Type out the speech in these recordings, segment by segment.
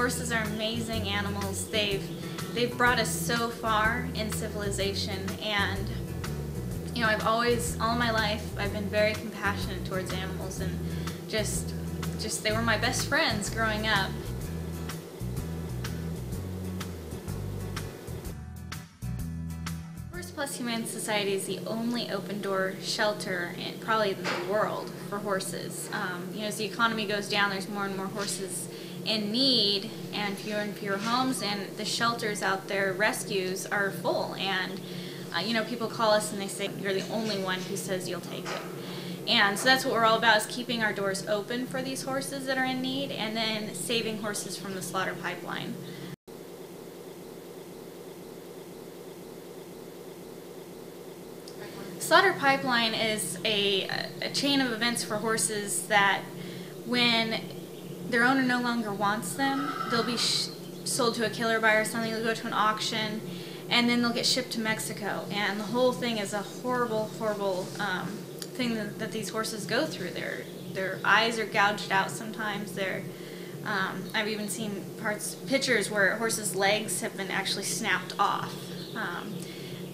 horses are amazing animals. They've brought us so far in civilization, and you know, I've always, all my life, I've been very compassionate towards animals, and just they were my best friends growing up. Horse Plus Humane Society is the only open-door shelter probably in the world for horses. You know, as the economy goes down, there's more and more horses in need, and fewer homes, and the shelters out there, rescues, are full. And you know, people call us and they say, you're the only one who says you'll take it. And so that's what we're all about, is keeping our doors open for these horses that are in need, and then saving horses from the slaughter pipeline. Slaughter pipeline is a chain of events for horses that, when their owner no longer wants them, they'll be sold to a killer buyer or something. They'll go to an auction, and then they'll get shipped to Mexico. And the whole thing is a horrible, horrible thing that these horses go through. Their eyes are gouged out sometimes. I've even seen pictures where horses' legs have been actually snapped off.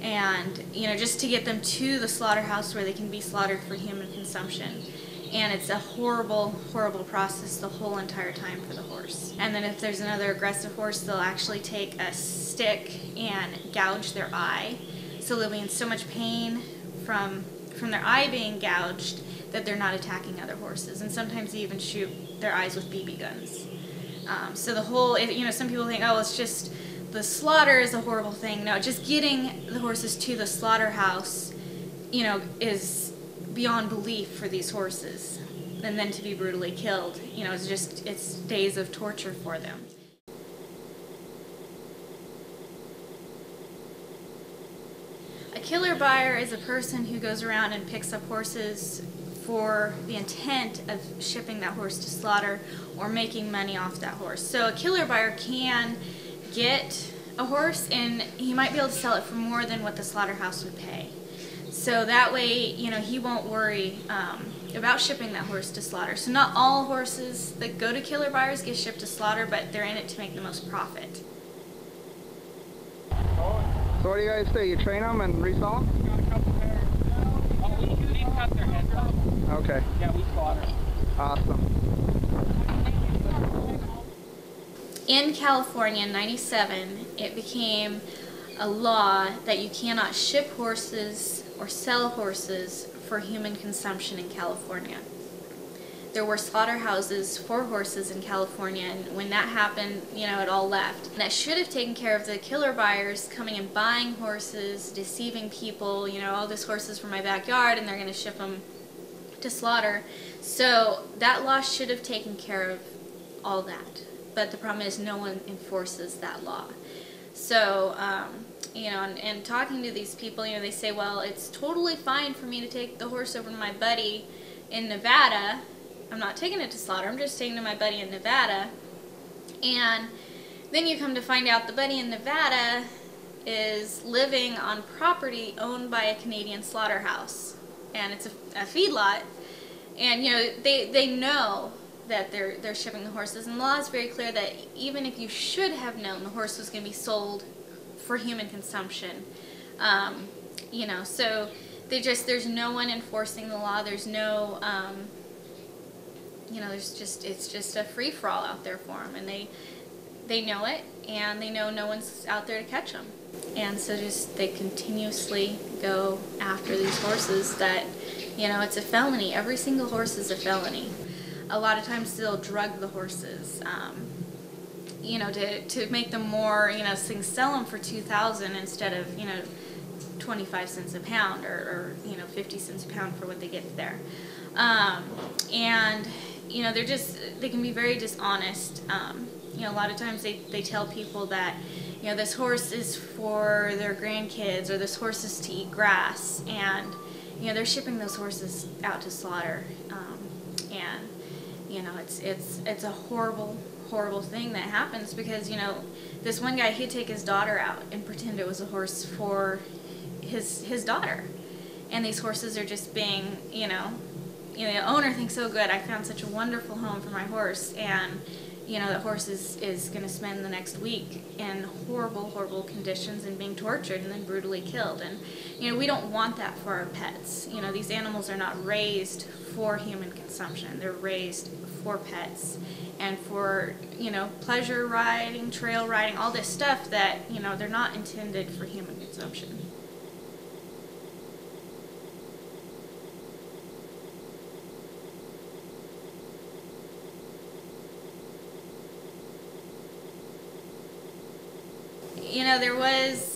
And you know, just to get them to the slaughterhouse where they can be slaughtered for human consumption. And it's a horrible, horrible process the whole entire time for the horse. And then if there's another aggressive horse, they'll actually take a stick and gouge their eye. So they'll be in so much pain from their eye being gouged that they're not attacking other horses. And sometimes they even shoot their eyes with BB guns. So the whole, you know, some people think, oh, it's just the slaughter is a horrible thing. No, just getting the horses to the slaughterhouse, you know, is beyond belief for these horses. And then to be brutally killed, you know, it's days of torture for them. A killer buyer is a person who goes around and picks up horses for the intent of shipping that horse to slaughter or making money off that horse. So a killer buyer can get a horse, and he might be able to sell it for more than what the slaughterhouse would pay. So that way, you know, he won't worry about shipping that horse to slaughter. So not all horses that go to killer buyers get shipped to slaughter, but they're in it to make the most profit. So what do you guys do? You train them and resell them? Got a couple pairs. We cut their heads off. Okay. Yeah, we slaughter. Awesome. In California in '97, it became a law that you cannot ship horses or sell horses for human consumption in California. There were slaughterhouses for horses in California, and when that happened, you know, it all left. And that should have taken care of the killer buyers coming and buying horses, deceiving people, you know, oh, this horse is from my backyard and they're going to ship them to slaughter. So that law should have taken care of all that. But the problem is no one enforces that law. So, you know, and talking to these people, you know, they say, well, it's totally fine for me to take the horse over to my buddy in Nevada. I'm not taking it to slaughter, I'm just taking it to my buddy in Nevada. And then you come to find out the buddy in Nevada is living on property owned by a Canadian slaughterhouse. And it's a feedlot. And, you know, they know that they're shipping the horses, and the law is very clear that even if you should have known the horse was going to be sold for human consumption, you know, so there's no one enforcing the law. There's no, you know, it's just a free-for-all out there for them, and they know it, and they know no one's out there to catch them, and so they continuously go after these horses that, you know, it's a felony. Every single horse is a felony. A lot of times they'll drug the horses, you know, to make them more, you know, sell them for $2,000 instead of, you know, 25 cents a pound or you know, 50 cents a pound for what they get there. And, you know, they can be very dishonest. You know, a lot of times they tell people that, you know, this horse is for their grandkids, or this horse is to eat grass, and, you know, they're shipping those horses out to slaughter. And you know, it's a horrible, horrible thing that happens, because, you know, this one guy, he'd take his daughter out and pretend it was a horse for his daughter. And these horses are just being, you know, the owner thinks, oh good, I found such a wonderful home for my horse, and, you know, that horse is going to spend the next week in horrible, horrible conditions and being tortured and then brutally killed. And, you know, we don't want that for our pets. You know, these animals are not raised for human consumption. They're raised for pets and for, you know, pleasure riding, trail riding, all this stuff that, you know, they're not intended for human consumption. You know, there was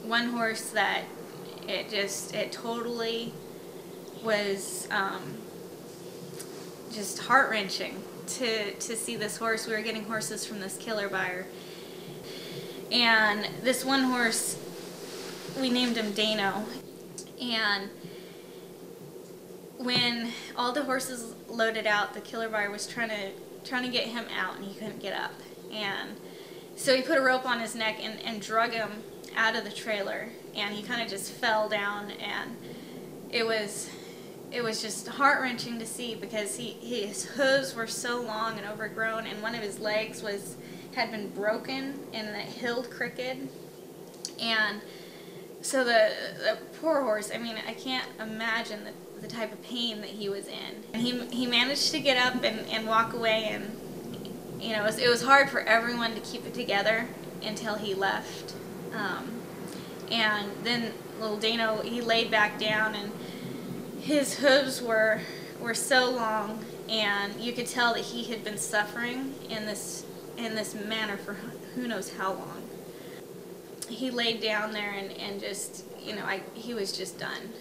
one horse that it totally was just heart-wrenching to see this horse. We were getting horses from this killer buyer, and this one horse, we named him Dano, and when all the horses loaded out, the killer buyer was trying to get him out, and he couldn't get up. And so he put a rope on his neck and drug him out of the trailer, and he kind of just fell down, and it was just heart-wrenching to see because his hooves were so long and overgrown, and one of his legs had been broken and it healed crooked. And so the poor horse, I mean, I can't imagine the type of pain that he was in. And he managed to get up and walk away, and you know, it was hard for everyone to keep it together until he left. And then little Dano, he laid back down, and his hooves were so long, and you could tell that he had been suffering in this manner for who knows how long. He laid down there and just, you know, he was just done.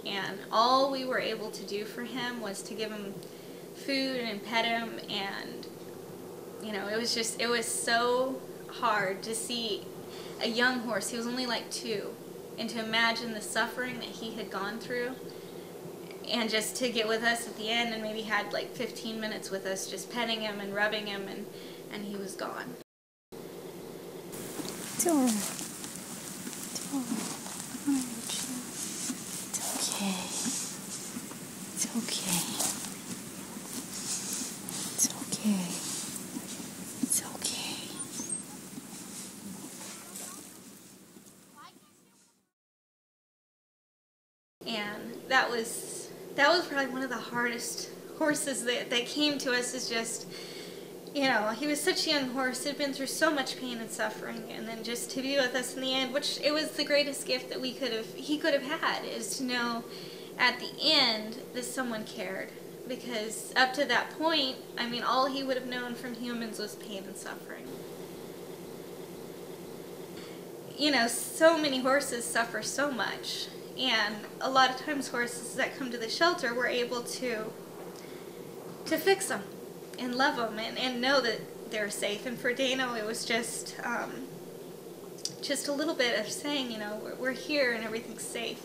And all we were able to do for him was to give him food and pet him, and you know, it was so hard to see a young horse. He was only like 2, and to imagine the suffering that he had gone through, and just to get with us at the end and maybe had like 15 minutes with us just petting him and rubbing him, and he was gone. Dora. It's okay. It's okay. It's okay. It's okay. And that was probably one of the hardest horses that came to us. Is just, you know, he was such a young horse, had been through so much pain and suffering, and then just to be with us in the end, which it was the greatest gift that he could have had, is to know at the end that someone cared. Because up to that point, I mean, all he would have known from humans was pain and suffering. You know, so many horses suffer so much, and a lot of times horses that come to the shelter, we're able to fix them and love them and know that they're safe. And for Dano, it was just a little bit of saying, you know, we're here and everything's safe.